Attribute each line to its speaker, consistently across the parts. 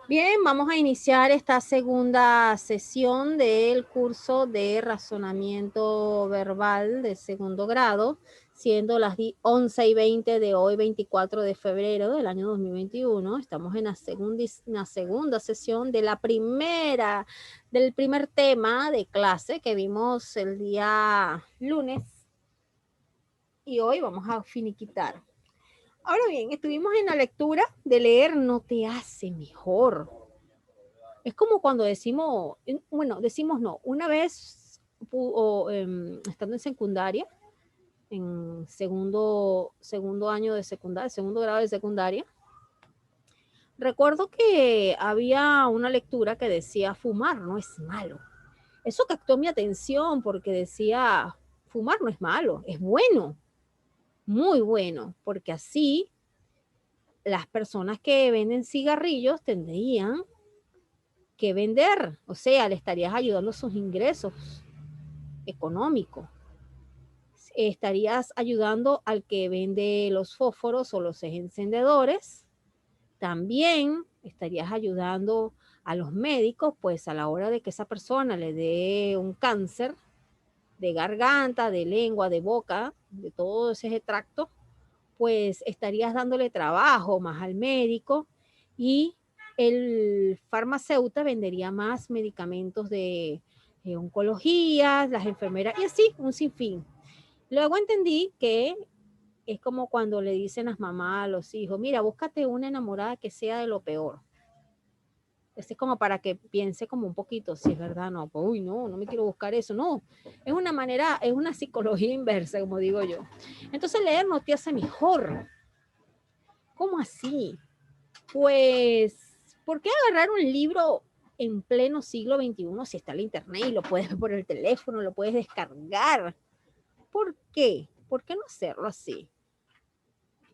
Speaker 1: Bien, vamos a iniciar esta segunda sesión del curso de razonamiento verbal de segundo grado, siendo las 11:20 de hoy, 24 de febrero del año 2021. Estamos en la segunda sesión de del primer tema de clase que vimos el día lunes y hoy vamos a finiquitar. Ahora bien, estuvimos en la lectura de leer no te hace mejor. Es como cuando decimos, bueno, decimos no. Una vez, estando en secundaria, en segundo año de secundaria, segundo grado de secundaria, recuerdo que había una lectura que decía fumar no es malo. Eso captó mi atención porque decía, fumar no es malo, es bueno, muy bueno, porque así las personas que venden cigarrillos tendrían que vender, o sea, le estarías ayudando a sus ingresos económicos. Estarías ayudando al que vende los fósforos o los encendedores. También estarías ayudando a los médicos, pues a la hora de que esa persona le dé un cáncer de garganta, de lengua, de boca, de todo ese tracto, pues estarías dándole trabajo más al médico y el farmacéutico vendería más medicamentos de oncología, las enfermeras y así, un sinfín. Luego entendí que es como cuando le dicen las mamás a los hijos, mira, búscate una enamorada que sea de lo peor. Este es como para que piense como un poquito, si es verdad, no, pues, uy, no, no me quiero buscar eso, no. Es una manera, es una psicología inversa, como digo yo. Entonces leer no te hace mejor. ¿Cómo así? Pues, ¿por qué agarrar un libro en pleno siglo XXI si está el internet y lo puedes ver por el teléfono, lo puedes descargar? ¿Por qué? ¿Por qué no hacerlo así?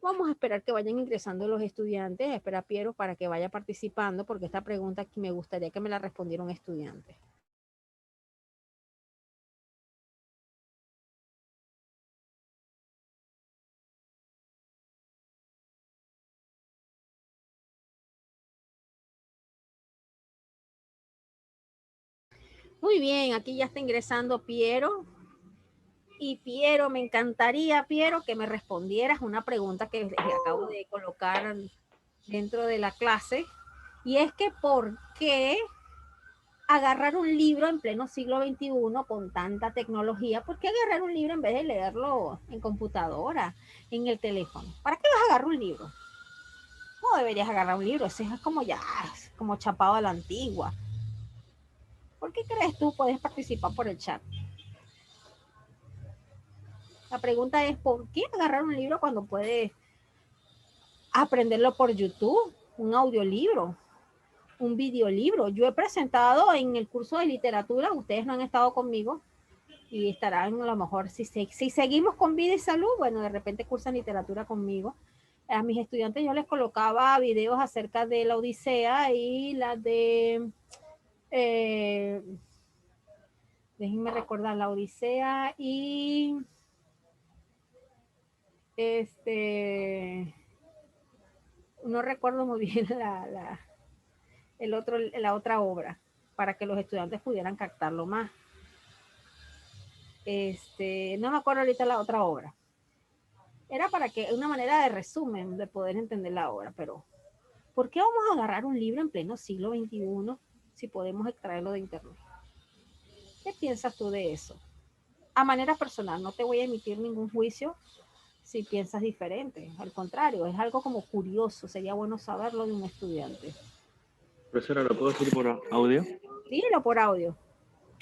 Speaker 1: Vamos a esperar que vayan ingresando los estudiantes, a esperar a Piero para que vaya participando, porque esta pregunta aquí me gustaría que me la respondiera un estudiante. Muy bien, aquí ya está ingresando Piero. Y Piero, me encantaría, Piero, que me respondieras una pregunta que les acabo de colocar dentro de la clase. Y es que, ¿por qué agarrar un libro en pleno siglo XXI con tanta tecnología? ¿Por qué agarrar un libro en vez de leerlo en computadora, en el teléfono? ¿Para qué vas a agarrar un libro? No deberías agarrar un libro, ese es como ya, es como chapado a la antigua. ¿Por qué crees tú puedes participar por el chat? La pregunta es, ¿por qué agarrar un libro cuando puedes aprenderlo por YouTube? Un audiolibro, un videolibro. Yo he presentado en el curso de literatura, ustedes no han estado conmigo, y estarán a lo mejor, si seguimos con vida y salud, bueno, de repente cursan literatura conmigo. A mis estudiantes yo les colocaba videos acerca de la Odisea y la de, eh, déjenme recordar, la Odisea y este, no recuerdo muy bien la otra obra, para que los estudiantes pudieran captarlo más. No me acuerdo ahorita la otra obra. Era para que una manera de resumen de poder entender la obra, pero ¿por qué vamos a agarrar un libro en pleno siglo XXI si podemos extraerlo de internet? ¿Qué piensas tú de eso? A manera personal, no te voy a emitir ningún juicio si piensas diferente. Al contrario, es algo como curioso, sería bueno saberlo de un estudiante.
Speaker 2: Profesora, ¿lo puedo decir por audio?
Speaker 1: Dilo por audio.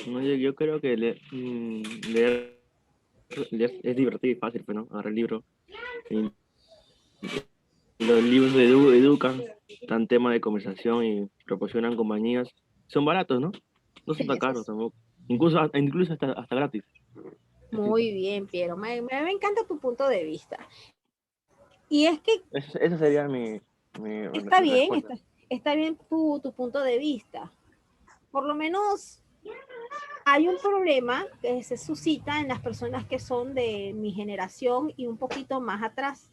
Speaker 2: No, yo creo que leer es divertido y fácil, pues, ¿no? Agarrar el libro. Y los libros educan, dan tema de conversación y proporcionan compañías. Son baratos, ¿no? No son tan
Speaker 1: Eso
Speaker 2: caros
Speaker 1: es
Speaker 2: tampoco. Incluso hasta gratis.
Speaker 1: muy bien, Piero. Me encanta tu punto de vista. Y es que
Speaker 2: Esa sería
Speaker 1: está
Speaker 2: mi
Speaker 1: bien,
Speaker 2: respuesta.
Speaker 1: está bien tu punto de vista. Por lo menos hay un problema que se suscita en las personas que son de mi generación y un poquito más atrás.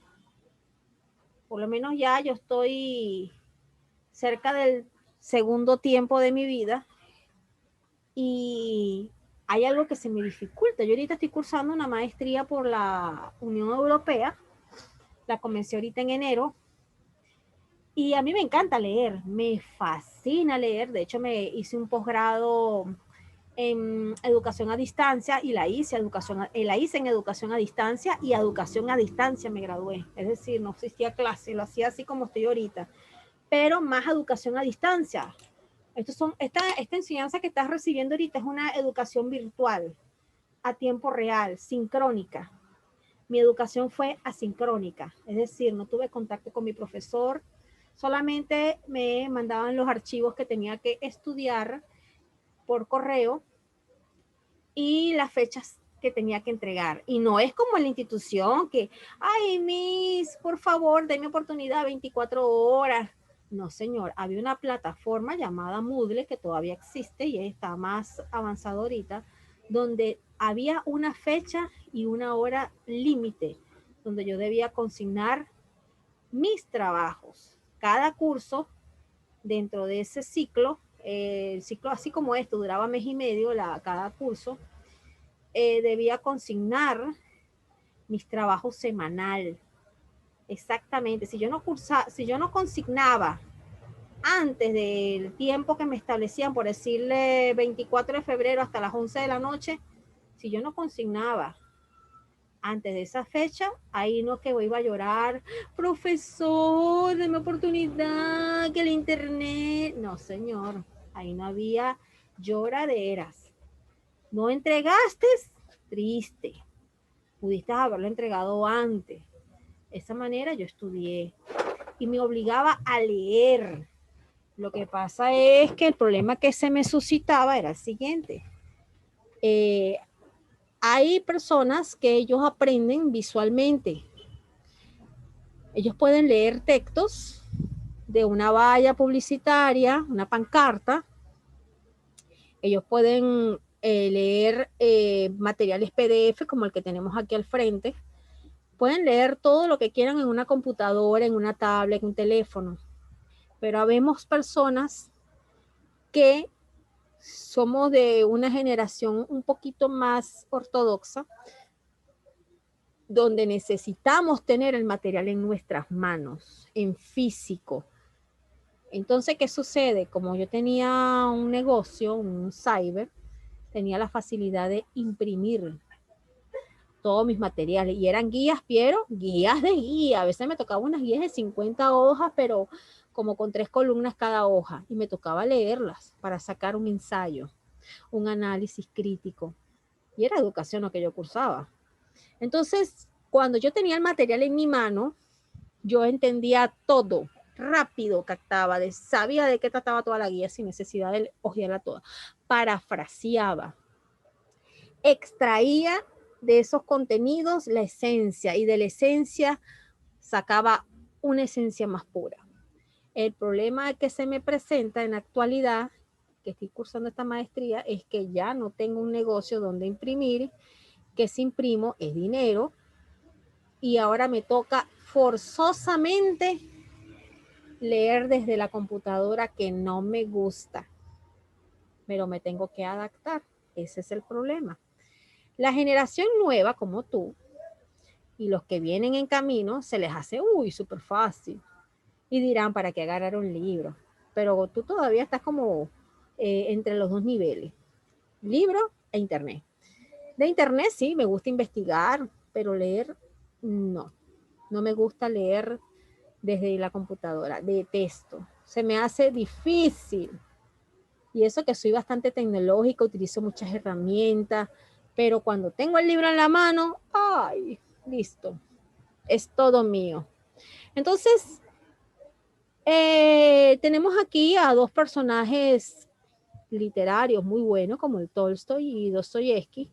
Speaker 1: Por lo menos ya yo estoy cerca del segundo tiempo de mi vida y hay algo que se me dificulta. Yo ahorita estoy cursando una maestría por la Unión Europea, la comencé ahorita en enero, y a mí me encanta leer, me fascina leer. De hecho, me hice un posgrado en educación a distancia y la hice en educación a distancia y educación a distancia me gradué. Es decir, no existía clase, lo hacía así como estoy ahorita, pero más educación a distancia. Esta enseñanza que estás recibiendo ahorita es una educación virtual, a tiempo real, sincrónica. Mi educación fue asincrónica, es decir, no tuve contacto con mi profesor, solamente me mandaban los archivos que tenía que estudiar por correo y las fechas que tenía que entregar. Y no es como en la institución que, ay, Miss, por favor, denme oportunidad 24 horas. No, señor, había una plataforma llamada Moodle que todavía existe y está más avanzado ahorita, donde había una fecha y una hora límite, donde yo debía consignar mis trabajos. Cada curso dentro de ese ciclo, el ciclo así como esto, duraba mes y medio cada curso, debía consignar mis trabajos semanal. Exactamente, si yo no consignaba antes del tiempo que me establecían, por decirle 24 de febrero hasta las 11 de la noche, si yo no consignaba antes de esa fecha, ahí no que iba a llorar, profesor, deme oportunidad, que el internet, no señor, ahí no había lloraderas. No entregaste, triste, pudiste haberlo entregado antes. De esa manera yo estudié y me obligaba a leer. Lo que pasa es que el problema que se me suscitaba era el siguiente. Hay personas que ellos aprenden visualmente. Ellos pueden leer textos de una valla publicitaria, una pancarta. Ellos pueden leer materiales PDF como el que tenemos aquí al frente. Pueden leer todo lo que quieran en una computadora, en una tablet, en un teléfono. Pero habemos personas que somos de una generación un poquito más ortodoxa, donde necesitamos tener el material en nuestras manos, en físico. Entonces, ¿qué sucede? Como yo tenía un negocio, un cyber, tenía la facilidad de imprimir todos mis materiales y eran guías, pero guías de guía. A veces me tocaba unas guías de 50 hojas, pero como con 3 columnas cada hoja y me tocaba leerlas para sacar un ensayo, un análisis crítico. Y era educación lo que yo cursaba. Entonces, cuando yo tenía el material en mi mano, yo entendía todo, rápido captaba, sabía de qué trataba toda la guía sin necesidad de hojearla toda. Parafraseaba, extraía de esos contenidos la esencia y de la esencia sacaba una esencia más pura. El problema que se me presenta en la actualidad, que estoy cursando esta maestría, es que ya no tengo un negocio donde imprimir, que si imprimo es dinero y ahora me toca forzosamente leer desde la computadora que no me gusta, pero me tengo que adaptar. Ese es el problema. La generación nueva como tú y los que vienen en camino se les hace, súper fácil. Y dirán, ¿para qué agarrar un libro? Pero tú todavía estás como entre los dos niveles, libro e internet. De internet sí, me gusta investigar, pero leer no. No me gusta leer desde la computadora, detesto. Se me hace difícil. Y eso que soy bastante tecnológica, utilizo muchas herramientas, pero cuando tengo el libro en la mano, ¡ay! Listo, es todo mío. Entonces, tenemos aquí a dos personajes literarios muy buenos, como el Tolstoy y Dostoyevsky,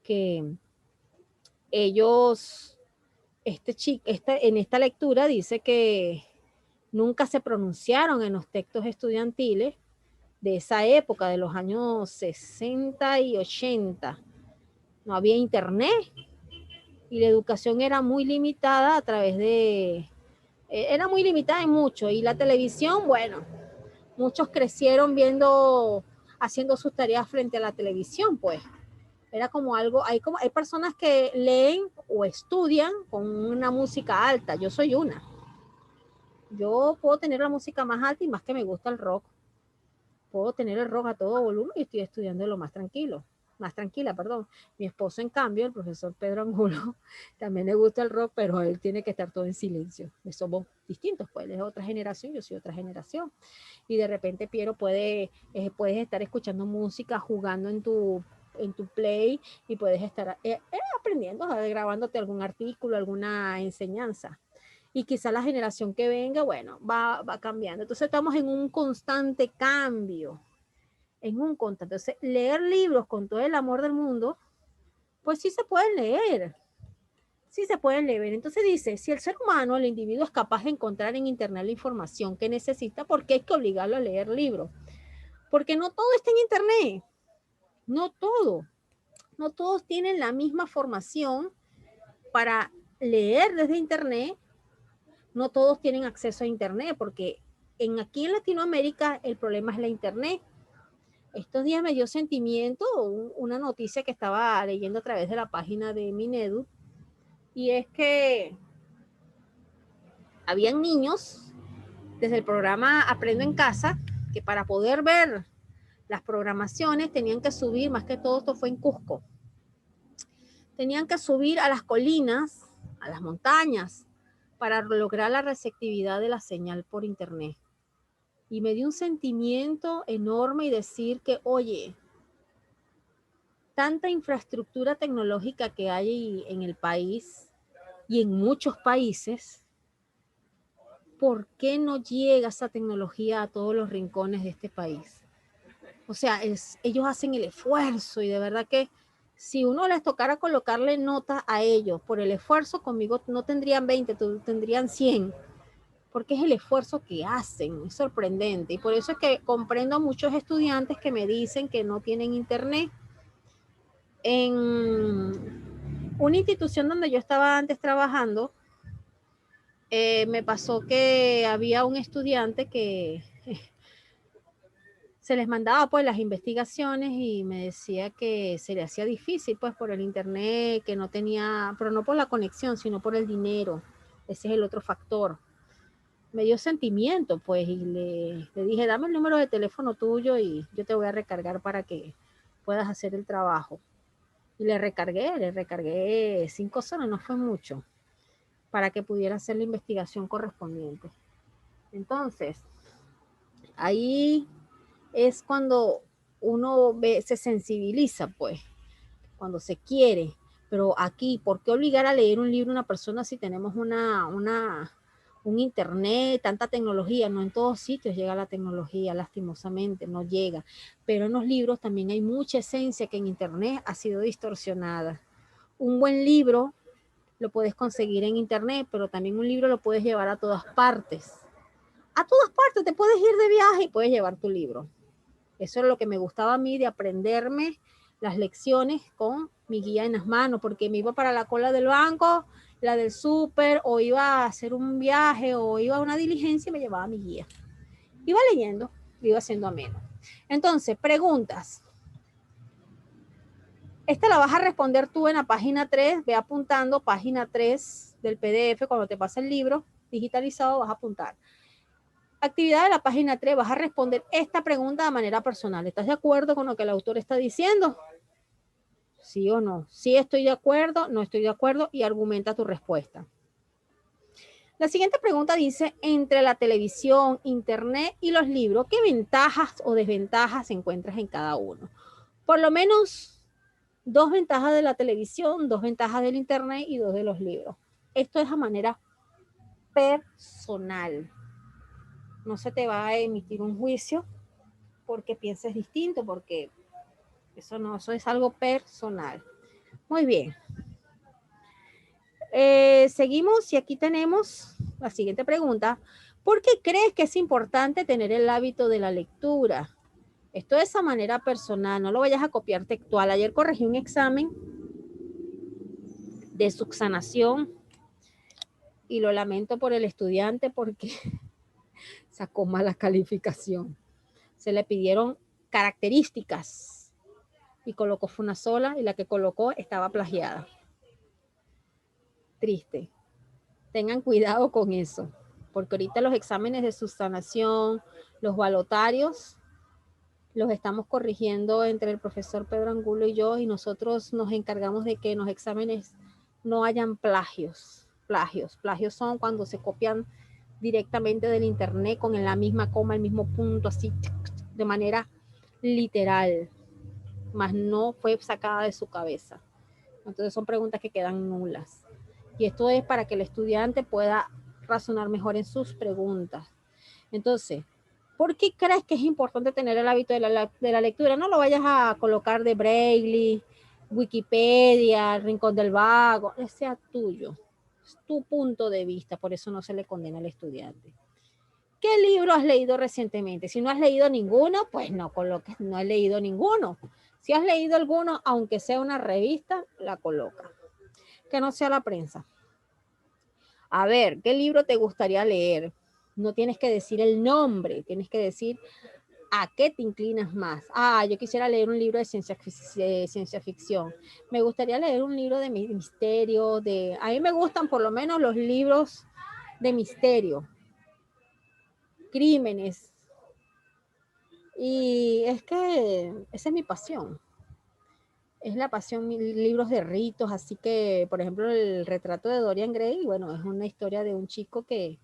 Speaker 1: que ellos, en esta lectura dice que nunca se pronunciaron en los textos estudiantiles de esa época, de los años 60 y 80. No había internet y la educación era muy limitada a través de... Era muy limitada en mucho y la televisión, bueno, Muchos crecieron haciendo sus tareas frente a la televisión, pues. Era como algo, hay personas que leen o estudian con una música alta. Yo soy una. Yo puedo tener la música más alta y más que me gusta el rock. Puedo tener el rock a todo volumen y estoy estudiando lo más tranquila, perdón. Mi esposo, en cambio, el profesor Pedro Angulo, también le gusta el rock, pero él tiene que estar todo en silencio. Somos distintos, pues él es otra generación, yo soy otra generación. Y de repente, Piero, puedes estar escuchando música, jugando en tu play y puedes estar aprendiendo, grabándote algún artículo, alguna enseñanza. Y quizá la generación que venga, bueno, va cambiando. Entonces estamos en un constante cambio, Entonces, leer libros con todo el amor del mundo, pues sí se pueden leer. Sí se pueden leer. Entonces dice, si el ser humano, el individuo, es capaz de encontrar en internet la información que necesita, ¿por qué hay que obligarlo a leer libros? Porque no todo está en internet. No todo. No todos tienen la misma formación para leer desde internet. No todos tienen acceso a internet, porque aquí en Latinoamérica el problema es la internet. Estos días me dio sentimiento una noticia que estaba leyendo a través de la página de Minedu, y es que habían niños desde el programa Aprendo en Casa que para poder ver las programaciones tenían que subir, más que todo esto fue en Cusco, tenían que subir a las colinas, a las montañas, para lograr la receptividad de la señal por internet. Y me dio un sentimiento enorme y decir que, oye, tanta infraestructura tecnológica que hay en el país y en muchos países, ¿por qué no llega esa tecnología a todos los rincones de este país? O sea, ellos hacen el esfuerzo, y de verdad que si uno les tocara colocarle notas a ellos por el esfuerzo, conmigo no tendrían 20, tendrían 100, porque es el esfuerzo que hacen, es sorprendente. Y por eso es que comprendo a muchos estudiantes que me dicen que no tienen internet. En una institución donde yo estaba antes trabajando, me pasó que había un estudiante que se les mandaba pues las investigaciones y me decía que se le hacía difícil pues por el internet, que no tenía, pero no por la conexión, sino por el dinero. Ese es el otro factor. Me dio sentimiento pues, y le dije, dame el número de teléfono tuyo y yo te voy a recargar para que puedas hacer el trabajo. Y le recargué 5 soles, no fue mucho, para que pudiera hacer la investigación correspondiente. Entonces, ahí es cuando uno se sensibiliza, pues, cuando se quiere. Pero aquí, ¿por qué obligar a leer un libro a una persona si tenemos un internet, tanta tecnología? No en todos sitios llega la tecnología, lastimosamente, no llega. Pero en los libros también hay mucha esencia que en internet ha sido distorsionada. Un buen libro lo puedes conseguir en internet, pero también un libro lo puedes llevar a todas partes. A todas partes, te puedes ir de viaje y puedes llevar tu libro. Eso es lo que me gustaba a mí, de aprenderme las lecciones con mi guía en las manos, porque me iba para la cola del banco, la del súper, o iba a hacer un viaje, o iba a una diligencia y me llevaba mi guía. Iba leyendo, iba haciendo ameno. Entonces, preguntas. Esta la vas a responder tú en la página 3, ve apuntando página 3 del PDF, cuando te pasa el libro digitalizado vas a apuntar. Actividad de la página 3, vas a responder esta pregunta de manera personal. ¿Estás de acuerdo con lo que el autor está diciendo? ¿Sí o no? Sí, estoy de acuerdo, no estoy de acuerdo, y argumenta tu respuesta. La siguiente pregunta dice, entre la televisión, internet y los libros, ¿qué ventajas o desventajas encuentras en cada uno? Por lo menos 2 ventajas de la televisión, 2 ventajas del internet y 2 de los libros. Esto es a manera personal. No se te va a emitir un juicio porque pienses distinto, porque eso es algo personal. Muy bien. Seguimos, y aquí tenemos la siguiente pregunta. ¿Por qué crees que es importante tener el hábito de la lectura? Esto es a manera personal, no lo vayas a copiar textual. Ayer corregí un examen de subsanación y lo lamento por el estudiante porque sacó mala calificación. Se le pidieron características y colocó fue una sola y la que colocó estaba plagiada. Triste. Tengan cuidado con eso, porque ahorita los exámenes de subsanación, los balotarios, los estamos corrigiendo entre el profesor Pedro Angulo y yo, y nosotros nos encargamos de que en los exámenes no hayan plagios. Plagios son cuando se copian directamente del internet con la misma coma, el mismo punto, así de manera literal, más no fue sacada de su cabeza. Entonces son preguntas que quedan nulas. Y esto es para que el estudiante pueda razonar mejor en sus preguntas. Entonces, ¿por qué crees que es importante tener el hábito de la lectura? No lo vayas a colocar de Braille, Wikipedia, Rincón del Vago, sea tuyo. Es tu punto de vista, por eso no se le condena al estudiante. ¿Qué libro has leído recientemente? Si no has leído ninguno, pues no coloques, no he leído ninguno. Si has leído alguno, aunque sea una revista, la coloca. Que no sea la prensa. A ver, ¿qué libro te gustaría leer? No tienes que decir el nombre, tienes que decir a qué te inclinas más. Ah, yo quisiera leer un libro de ciencia ficción. Me gustaría leer un libro de misterio. A mí me gustan por lo menos los libros de misterio, crímenes. Y es que esa es mi pasión. Es la pasión, libros de ritos, así que, por ejemplo, el retrato de Dorian Gray, bueno, es una historia de un chico que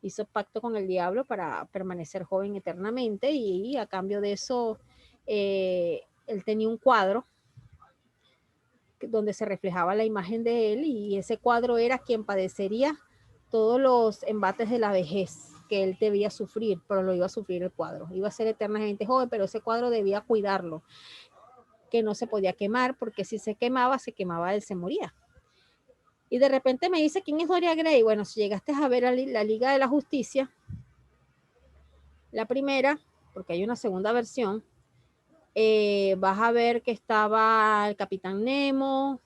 Speaker 1: hizo pacto con el diablo para permanecer joven eternamente y a cambio de eso, él tenía un cuadro donde se reflejaba la imagen de él y ese cuadro era quien padecería todos los embates de la vejez que él debía sufrir, pero lo iba a sufrir el cuadro. Iba a ser eternamente joven, pero ese cuadro debía cuidarlo, que no se podía quemar, porque si se quemaba, él se moría. Y de repente me dice, ¿quién es Dorian Gray? Bueno, si llegaste a ver la Liga de la Justicia, la primera, porque hay una segunda versión, vas a ver que estaba el Capitán Nemo,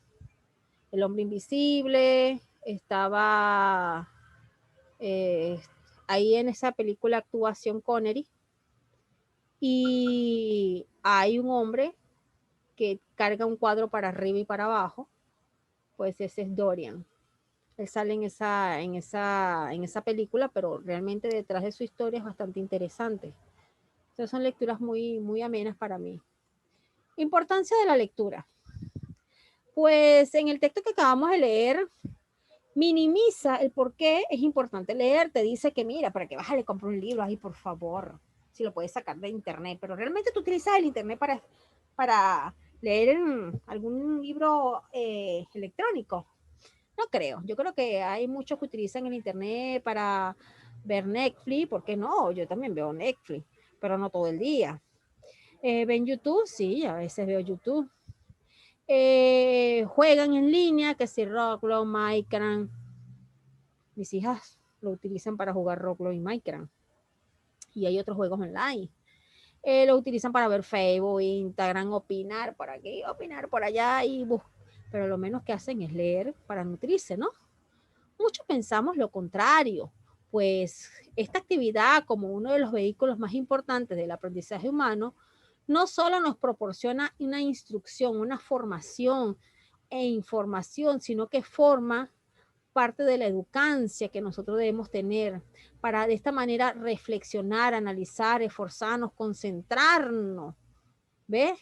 Speaker 1: el Hombre Invisible, estaba ahí en esa película actúa Sean Connery, y hay un hombre que carga un cuadro para arriba y para abajo, pues ese es Dorian. Él sale en esa película, pero realmente detrás de su historia es bastante interesante. Entonces son lecturas muy, muy amenas para mí. Importancia de la lectura. Pues en el texto que acabamos de leer, minimiza el por qué es importante leer. Te dice que mira, para que vas a le comprar un libro, ay, por favor, si lo puedes sacar de internet, pero realmente tú utilizas el internet para leer algún libro electrónico. No creo. Yo creo que hay muchos que utilizan el internet para ver Netflix. ¿Por qué no? Yo también veo Netflix, pero no todo el día. ¿Ven YouTube? Sí, a veces veo YouTube. Juegan en línea, que si Roblox, Minecraft. Mis hijas lo utilizan para jugar Roblox y Minecraft. Y hay otros juegos online. Lo utilizan para ver Facebook, Instagram, opinar por aquí, opinar por allá y buscar. Pero lo menos que hacen es leer para nutrirse, ¿no? Muchos pensamos lo contrario, pues esta actividad como uno de los vehículos más importantes del aprendizaje humano, no solo nos proporciona una instrucción, una formación e información, sino que forma parte de la educancia que nosotros debemos tener para de esta manera reflexionar, analizar, esforzarnos, concentrarnos. ¿Ves?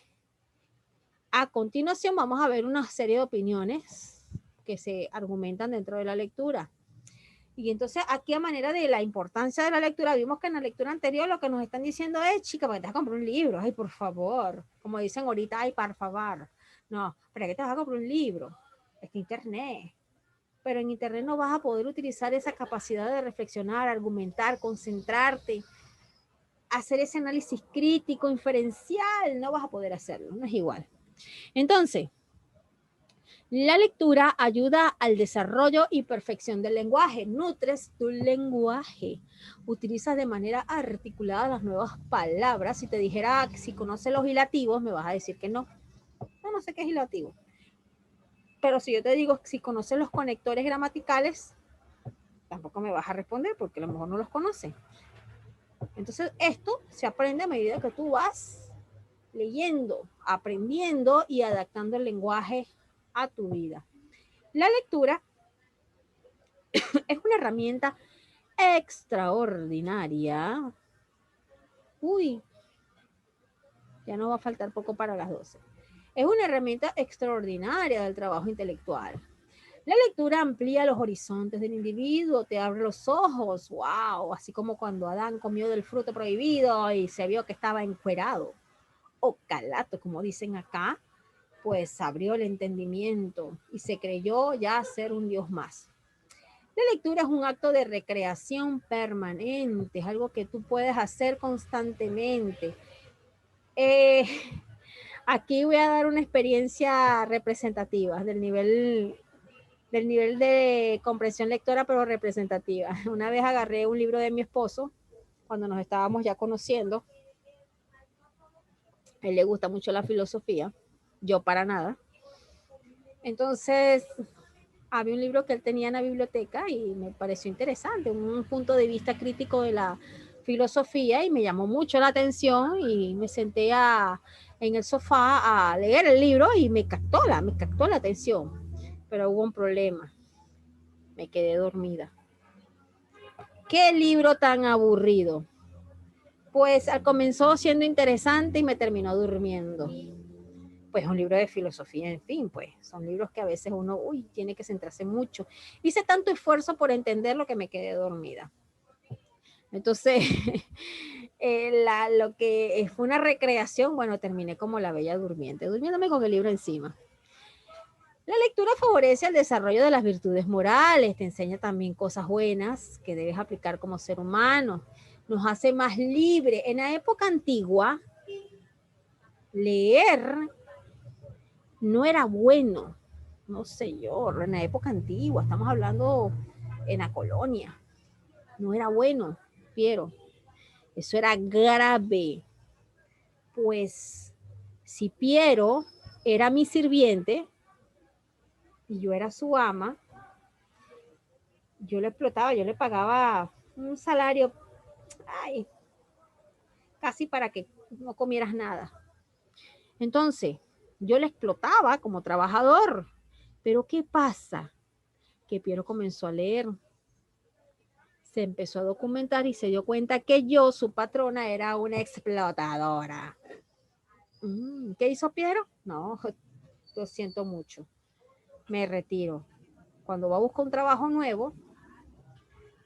Speaker 1: A continuación vamos a ver una serie de opiniones que se argumentan dentro de la lectura. Y entonces aquí a manera de la importancia de la lectura, vimos que en la lectura anterior lo que nos están diciendo es, chica, ¿para qué te vas a comprar un libro? Ay, por favor. Como dicen ahorita, ay, por favor. No, ¿para qué te vas a comprar un libro? Está internet. Pero en internet no vas a poder utilizar esa capacidad de reflexionar, argumentar, concentrarte, hacer ese análisis crítico, inferencial. No vas a poder hacerlo, no es igual. Entonces, la lectura ayuda al desarrollo y perfección del lenguaje. Nutres tu lenguaje. Utilizas de manera articulada las nuevas palabras. Si te dijera si conoces los hilativos, me vas a decir que no. No sé qué es hilativo. Pero si yo te digo si conoces los conectores gramaticales, tampoco me vas a responder porque a lo mejor no los conoces. Entonces, esto se aprende a medida que tú vas leyendo, aprendiendo y adaptando el lenguaje a tu vida. La lectura es una herramienta extraordinaria. Uy, ya nos va a faltar poco para las 12. Es una herramienta extraordinaria del trabajo intelectual. La lectura amplía los horizontes del individuo, te abre los ojos, wow, así como cuando Adán comió del fruto prohibido y se vio que estaba encuerado, o calato, como dicen acá, pues abrió el entendimiento y se creyó ya ser un Dios más. La lectura es un acto de recreación permanente, es algo que tú puedes hacer constantemente. Eh, Aquí voy a dar una experiencia representativa del nivel de comprensión lectora, pero representativa. Una vez agarré un libro de mi esposo, cuando nos estábamos ya conociendo. A él le gusta mucho la filosofía, yo para nada. Entonces, había un libro que él tenía en la biblioteca y me pareció interesante, un punto de vista crítico de la filosofía, y me llamó mucho la atención y me senté en el sofá a leer el libro y me captó la atención. Pero hubo un problema, me quedé dormida. ¿Qué libro tan aburrido? Pues comenzó siendo interesante y me terminó durmiendo. Pues un libro de filosofía, en fin, pues son libros que a veces uno, tiene que centrarse mucho. Hice tanto esfuerzo por entenderlo que me quedé dormida. Entonces, lo que fue una recreación, bueno, terminé como la bella durmiente, durmiéndome con el libro encima. La lectura favorece el desarrollo de las virtudes morales, te enseña también cosas buenas que debes aplicar como ser humano, nos hace más libre. En la época antigua, leer no era bueno, no sé yo, en la época antigua, estamos hablando en la colonia, no era bueno, Piero, eso era grave, pues si Piero era mi sirviente y yo era su ama, yo le explotaba, yo le pagaba un salario, ay, casi para que no comieras nada. Entonces, yo le explotaba como trabajador, pero ¿qué pasa? Que Piero comenzó a leer, se empezó a documentar y se dio cuenta que yo, su patrona, era una explotadora. ¿Qué hizo Piero? No, lo siento mucho, me retiro. Cuando va a buscar un trabajo nuevo,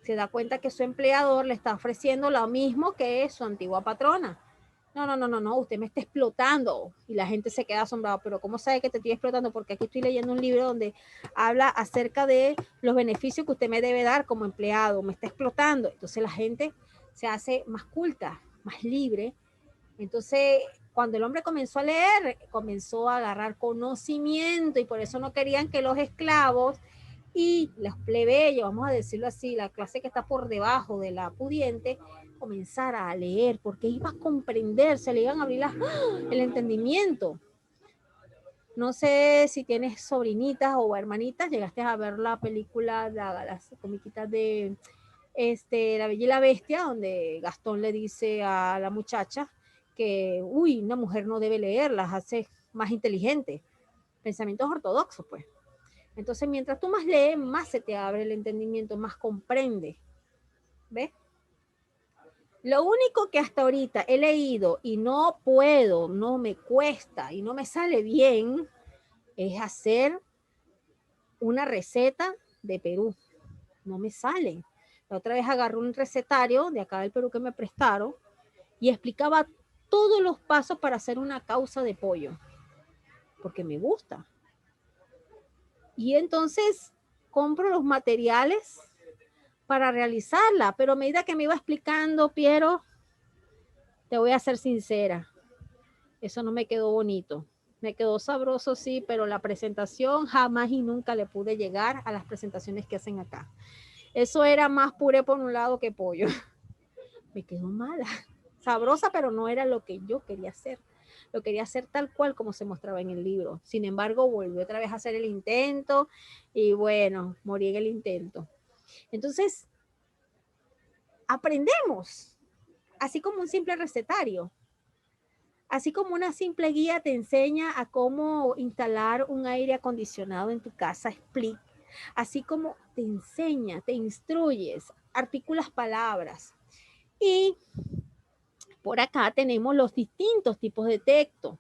Speaker 1: se da cuenta que su empleador le está ofreciendo lo mismo que su antigua patrona. No, usted me está explotando. Y la gente se queda asombrada, pero ¿cómo sabe que te estoy explotando? Porque aquí estoy leyendo un libro donde habla acerca de los beneficios que usted me debe dar como empleado, me está explotando. Entonces la gente se hace más culta, más libre. Entonces, cuando el hombre comenzó a leer, comenzó a agarrar conocimiento, y por eso no querían que los esclavos y los plebeyos, vamos a decirlo así, la clase que está por debajo de la pudiente, comenzara a leer, porque iba a comprender, se le iban a abrir el entendimiento. No sé si tienes sobrinitas o hermanitas, llegaste a ver la película, las comiquitas de La Bella y la Bestia, donde Gastón le dice a la muchacha que, una mujer no debe leer, las hace más inteligente. Pensamientos ortodoxos, pues. Entonces, mientras tú más lees, más se te abre el entendimiento, más comprende. ¿Ves? Lo único que hasta ahorita he leído y no puedo, no me cuesta y no me sale bien, es hacer una receta de Perú. No me sale. La otra vez agarré un recetario de acá del Perú que me prestaron y explicaba todos los pasos para hacer una causa de pollo, porque me gusta. Y entonces compro los materiales para realizarla, pero a medida que me iba explicando, Piero, te voy a ser sincera, eso no me quedó bonito. Me quedó sabroso, sí, pero la presentación jamás y nunca le pude llegar a las presentaciones que hacen acá. Eso era más puré por un lado que pollo. Me quedó mala, sabrosa, pero no era lo que yo quería hacer. Lo quería hacer tal cual como se mostraba en el libro. Sin embargo, volví otra vez a hacer el intento y bueno, morí en el intento. Entonces, aprendemos. así como un simple recetario. Así como una simple guía te enseña a cómo instalar un aire acondicionado en tu casa, Split. Así como te enseña, te instruyes, articulas palabras. Y por acá tenemos los distintos tipos de texto.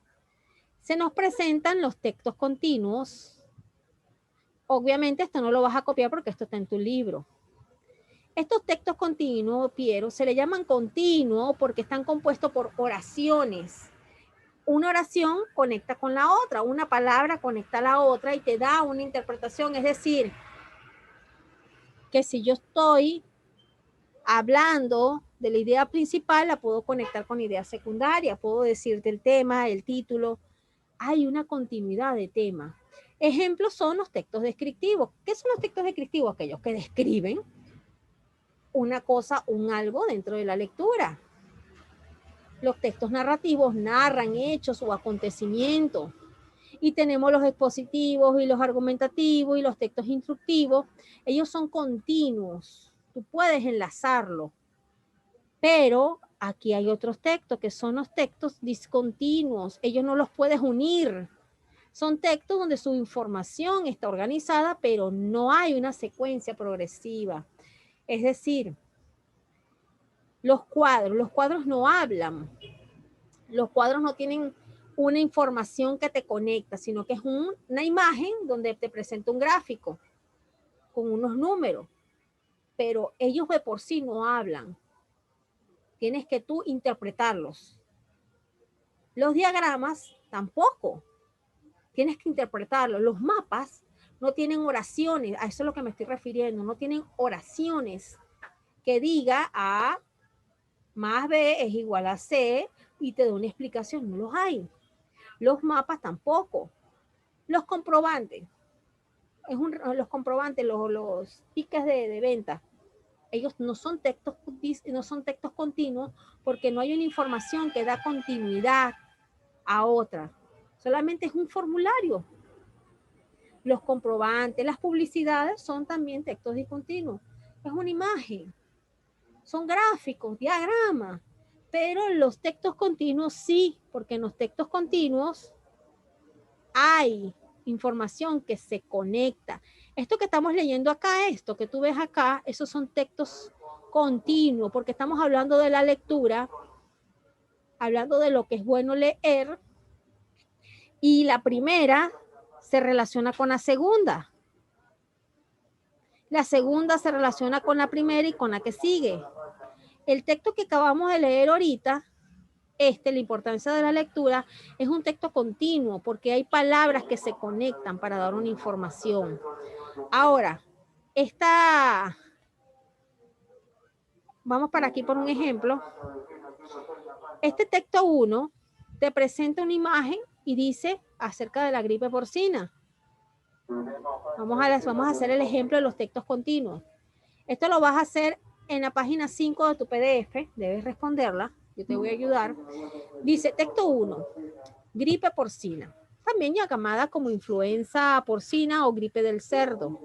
Speaker 1: Se nos presentan los textos continuos. Obviamente esto no lo vas a copiar porque esto está en tu libro. Estos textos continuos, Piero, se le llaman continuos porque están compuestos por oraciones. Una oración conecta con la otra, una palabra conecta a la otra y te da una interpretación. Es decir, que si yo estoy hablando de la idea principal, la puedo conectar con idea secundaria, puedo decirte el tema, el título. Hay una continuidad de tema. Ejemplos son los textos descriptivos. ¿Qué son los textos descriptivos? Aquellos que describen una cosa, un algo dentro de la lectura. Los textos narrativos narran hechos o acontecimientos. Y tenemos los expositivos y los argumentativos y los textos instructivos. Ellos son continuos. Tú puedes enlazarlo. Pero aquí hay otros textos que son los textos discontinuos. Ellos no los puedes unir. Son textos donde su información está organizada, pero no hay una secuencia progresiva. Es decir, los cuadros no hablan. Los cuadros no tienen una información que te conecta, sino que es una imagen donde te presenta un gráfico con unos números, pero ellos de por sí no hablan. Tienes que tú interpretarlos. Los diagramas tampoco. Tienes que interpretarlos. Los mapas no tienen oraciones, a eso es lo que me estoy refiriendo, no tienen oraciones que diga A más B es igual a C y te da una explicación, no los hay. Los mapas tampoco. Los comprobantes, los comprobantes, los tickets de venta, ellos no son textos continuos porque no hay una información que da continuidad a otra. Solamente es un formulario. Los comprobantes, las publicidades son también textos discontinuos. Es una imagen, son gráficos, diagramas, pero los textos continuos sí, porque en los textos continuos hay información que se conecta. Esto que estamos leyendo acá, esto que tú ves acá, esos son textos continuos, porque estamos hablando de la lectura, hablando de lo que es bueno leer, y la primera se relaciona con la segunda. La segunda se relaciona con la primera y con la que sigue. El texto que acabamos de leer ahorita, la importancia de la lectura, es un texto continuo porque hay palabras que se conectan para dar una información. Ahora, vamos para aquí por un ejemplo. Este texto 1 te presenta una imagen y dice acerca de la gripe porcina. Vamos a hacer el ejemplo de los textos continuos. Esto lo vas a hacer en la página 5 de tu PDF, debes responderla, yo te voy a ayudar. Dice texto 1, gripe porcina, también llamada como influenza porcina o gripe del cerdo.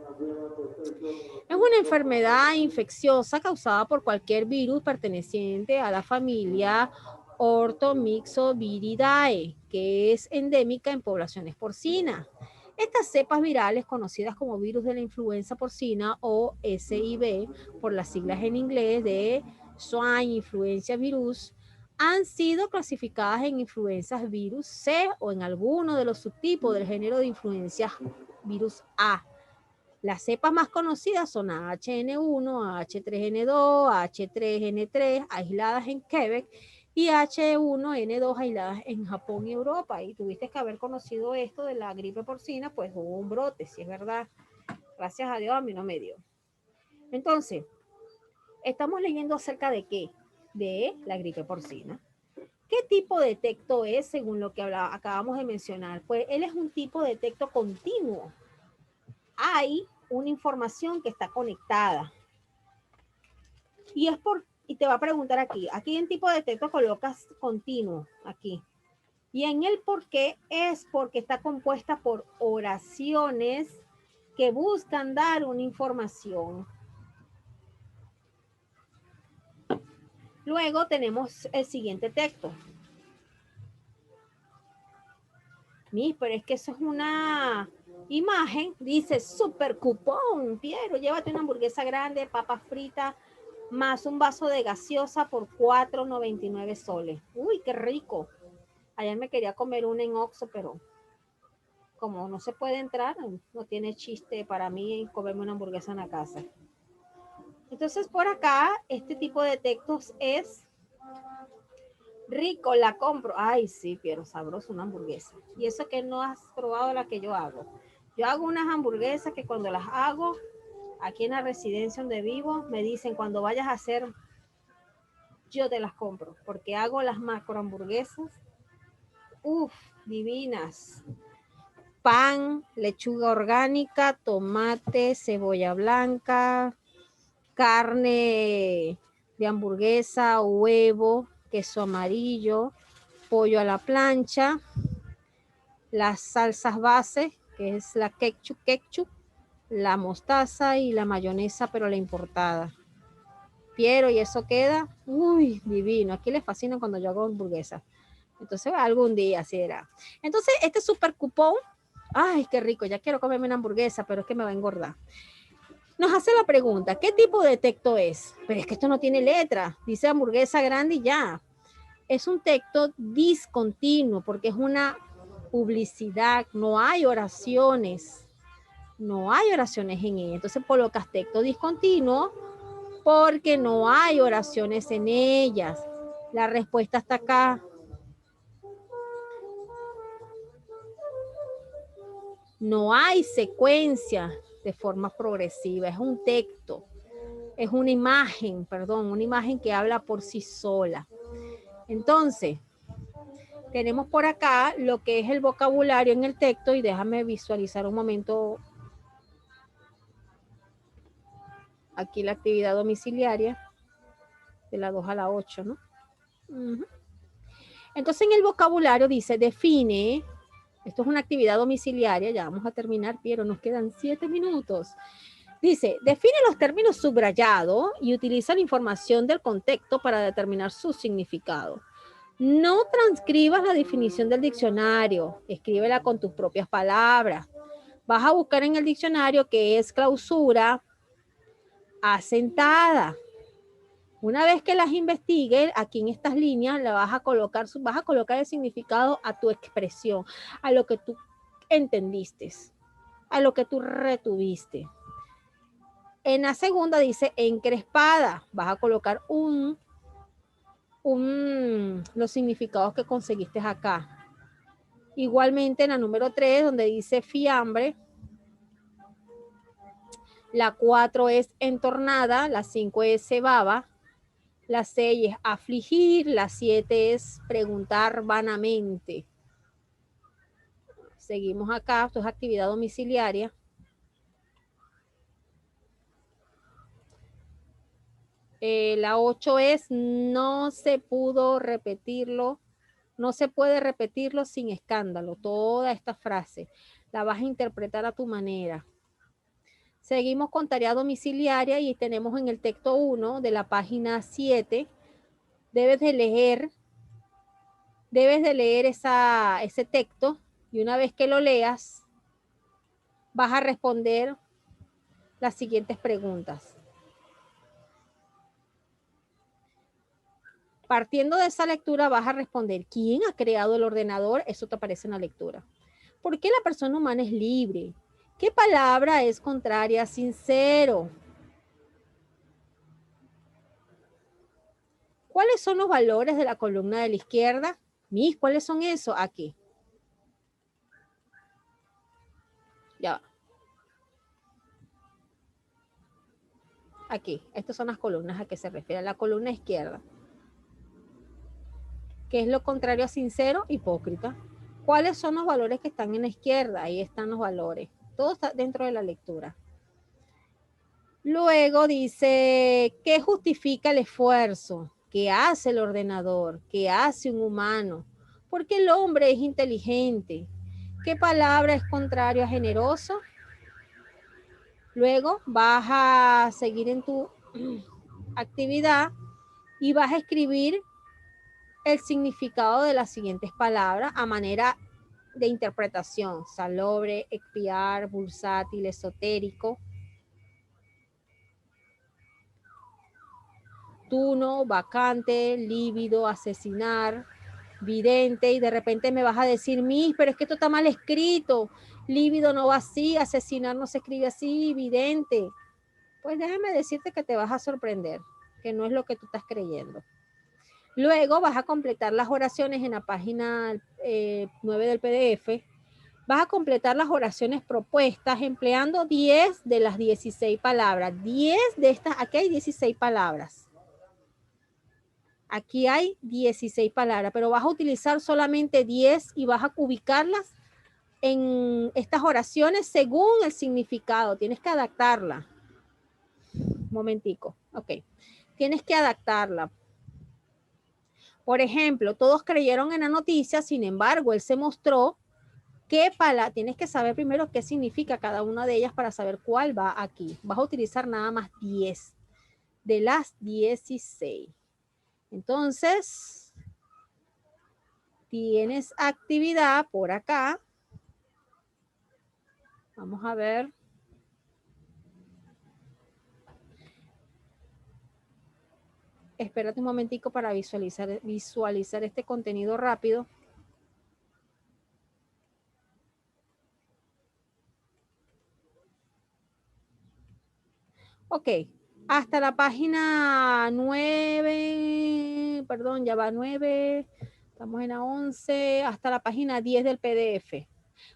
Speaker 1: Es una enfermedad infecciosa causada por cualquier virus perteneciente a la familia Orthomyxoviridae, que es endémica en poblaciones porcinas. Estas cepas virales, conocidas como virus de la influenza porcina o SIV, por las siglas en inglés de Swine Influenza Virus, han sido clasificadas en influenzas virus C o en alguno de los subtipos del género de influencias virus A. Las cepas más conocidas son HN1, H3N2, H3N3, aisladas en Quebec, y H1N2 aisladas en Japón y Europa. Y tuviste que haber conocido esto de la gripe porcina, pues hubo un brote, si es verdad. Gracias a Dios a mí no me dio. Entonces, estamos leyendo acerca de qué? De la gripe porcina. ¿Qué tipo de texto es según lo que acabamos de mencionar? Pues él es un tipo de texto continuo. Hay una información que está conectada. Y te va a preguntar aquí en tipo de texto colocas continuo, aquí. Y en el por qué es porque está compuesta por oraciones que buscan dar una información. Luego tenemos el siguiente texto. Pero es que eso es una imagen, dice super cupón, Piero, llévate una hamburguesa grande, papas fritas, más un vaso de gaseosa por 4.99 soles. Uy, qué rico. Ayer me quería comer una en Oxxo, pero como no se puede entrar, no tiene chiste para mí comerme una hamburguesa en la casa. Entonces por acá, este tipo de textos es rico, la compro. Ay, sí, Piero, sabroso una hamburguesa. Y eso que no has probado la que yo hago. Yo hago unas hamburguesas que cuando las hago, aquí en la residencia donde vivo, me dicen, cuando vayas a hacer, yo te las compro. Porque hago las macro hamburguesas. Uf, divinas. Pan, lechuga orgánica, tomate, cebolla blanca, carne de hamburguesa, huevo, queso amarillo, pollo a la plancha, las salsas base, que es la ketchup, la mostaza y la mayonesa, pero la importada. Piero, y eso queda, uy, divino. Aquí les fascina cuando yo hago hamburguesas. Entonces, algún día así era. Entonces, este super cupón, ay, qué rico, ya quiero comerme una hamburguesa, pero es que me va a engordar. Nos hace la pregunta, ¿qué tipo de texto es? Pero es que esto no tiene letra, dice hamburguesa grande y ya. Es un texto discontinuo porque es una publicidad, no hay oraciones, en ella. Entonces colocas texto discontinuo porque no hay oraciones en ellas. La respuesta está acá. No hay secuencia de forma progresiva, es un texto, es una imagen que habla por sí sola. Entonces, tenemos por acá lo que es el vocabulario en el texto y déjame visualizar un momento aquí la actividad domiciliaria de la 2 a la 8, ¿no? Entonces en el vocabulario dice, define, esto es una actividad domiciliaria, ya vamos a terminar, pero nos quedan 7 minutos. Dice, define los términos subrayados y utiliza la información del contexto para determinar su significado. No transcribas la definición del diccionario, escríbela con tus propias palabras. Vas a buscar en el diccionario qué es clausura asentada. Una vez que las investigues, aquí en estas líneas vas a colocar el significado a tu expresión, a lo que tú entendiste, a lo que tú retuviste. En la segunda dice encrespada, vas a colocar los significados que conseguiste acá. Igualmente en la número 3, donde dice fiambre, la 4 es entornada, la 5 es cebaba, la 6 es afligir, la 7 es preguntar vanamente. Seguimos acá, esto es actividad domiciliaria. La 8 es no se puede repetirlo sin escándalo. Toda esta frase la vas a interpretar a tu manera. Seguimos con tarea domiciliaria y tenemos en el texto 1 de la página 7, debes de leer ese texto y una vez que lo leas, vas a responder las siguientes preguntas. Partiendo de esa lectura vas a responder, ¿quién ha creado el ordenador? Eso te aparece en la lectura. ¿Por qué la persona humana es libre? ¿Qué palabra es contraria a sincero? ¿Cuáles son los valores de la columna de la izquierda? ¿Cuáles son esos? Aquí. Ya. Aquí. Estas son las columnas a que se refiere. La columna izquierda. ¿Qué es lo contrario a sincero? Hipócrita. ¿Cuáles son los valores que están en la izquierda? Ahí están los valores. Todo está dentro de la lectura. Luego dice, ¿qué justifica el esfuerzo? ¿Qué hace el ordenador? ¿Qué hace un humano? Porque el hombre es inteligente. ¿Qué palabra es contrario a generoso? Luego vas a seguir en tu actividad y vas a escribir el significado de las siguientes palabras a manera de interpretación: salobre, expiar, bursátil, esotérico, tuno, vacante, lívido, asesinar, vidente, y de repente me vas a decir, pero es que esto está mal escrito, lívido no va así, asesinar no se escribe así, vidente. Pues déjame decirte que te vas a sorprender, que no es lo que tú estás creyendo. Luego vas a completar las oraciones en la página 9 del PDF. Vas a completar las oraciones propuestas empleando 10 de las 16 palabras. 10 de estas, aquí hay 16 palabras. Aquí hay 16 palabras, pero vas a utilizar solamente 10 y vas a ubicarlas en estas oraciones según el significado. Tienes que adaptarla. Un momentico. Ok. Tienes que adaptarla. Por ejemplo, todos creyeron en la noticia, sin embargo, él se mostró qué palabra. Tienes que saber primero qué significa cada una de ellas para saber cuál va aquí. Vas a utilizar nada más 10 de las 16. Entonces, tienes actividad por acá. Vamos a ver. Espérate un momentico para visualizar este contenido rápido. Ok, hasta la página 9, perdón, ya va 9, estamos en la 11, hasta la página 10 del PDF.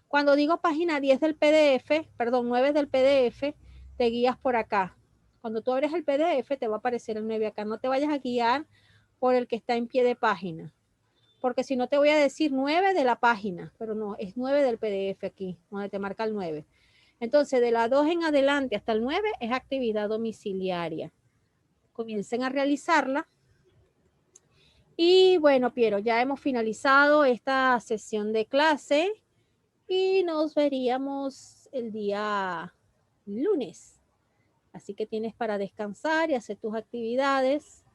Speaker 1: Cuando digo página 10 del PDF, perdón, 9 del PDF, te guías por acá. Cuando tú abres el PDF te va a aparecer el 9 acá. No te vayas a guiar por el que está en pie de página, porque si no te voy a decir 9 de la página, pero no, es 9 del PDF aquí, donde te marca el 9. Entonces, de la 2 en adelante hasta el 9 es actividad domiciliaria. Comiencen a realizarla. Y bueno, Piero, ya hemos finalizado esta sesión de clase y nos veríamos el día lunes. Así que tienes para descansar y hacer tus actividades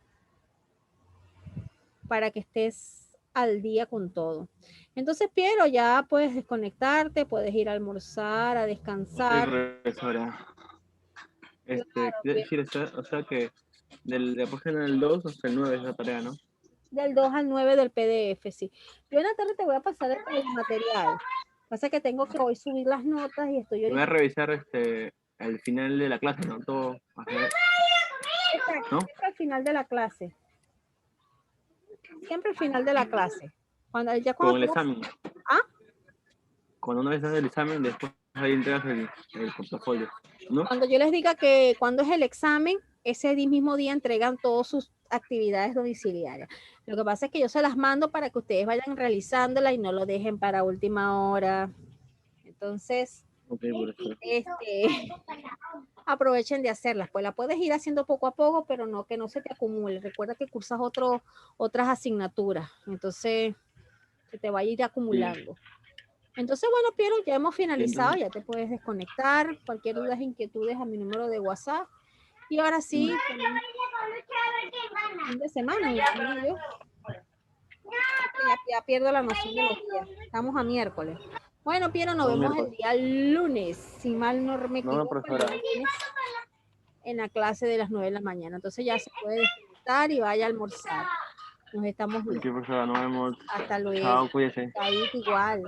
Speaker 1: para que estés al día con todo. Entonces, Piero, ya puedes desconectarte, puedes ir a almorzar, a descansar.
Speaker 2: Profesora.
Speaker 1: Claro,
Speaker 2: Quiero decir, o sea que de la página del 2 hasta el 9 es la tarea, ¿no?
Speaker 1: del 2 al 9 del PDF, sí. Yo en la tarde te voy a pasar el material. Pasa que tengo que hoy subir las notas y estoy
Speaker 2: Voy
Speaker 1: ahorita.
Speaker 2: a revisar al final de la clase, ¿no? Todo,
Speaker 1: Exacto,
Speaker 2: ¿no?
Speaker 1: siempre al final de la clase. Siempre al final de la clase. Cuando
Speaker 2: Con el examen.
Speaker 1: ¿Ah?
Speaker 2: Cuando una vez haces el examen, después ahí entregas el portafolio, ¿no?
Speaker 1: Cuando yo les diga que cuando es el examen, ese mismo día entregan todas sus actividades domiciliarias. Lo que pasa es que yo se las mando para que ustedes vayan realizándola y no lo dejen para última hora. Entonces,
Speaker 2: Okay,
Speaker 1: aprovechen de hacerlas. Pues la puedes ir haciendo poco a poco, pero no que no se te acumule. Recuerda que cursas otras asignaturas. Entonces, se te va a ir acumulando. Entonces, bueno, Piero, ya hemos finalizado, ya te puedes desconectar. Cualquier duda, inquietudes a mi número de WhatsApp. Y ahora sí, fin de semana, yo. Ya pierdo la noción de los días. Estamos a miércoles. Bueno, Piero, nos vemos el día lunes. Si mal no me equivoco, el día lunes en la clase de las 9 de la mañana. Entonces ya se puede desconectar y vaya a almorzar. Nos estamos viendo.
Speaker 2: Ok, profesora, nos vemos.
Speaker 1: Hasta luego.
Speaker 2: Chao, cuídese.
Speaker 1: Ahí igual.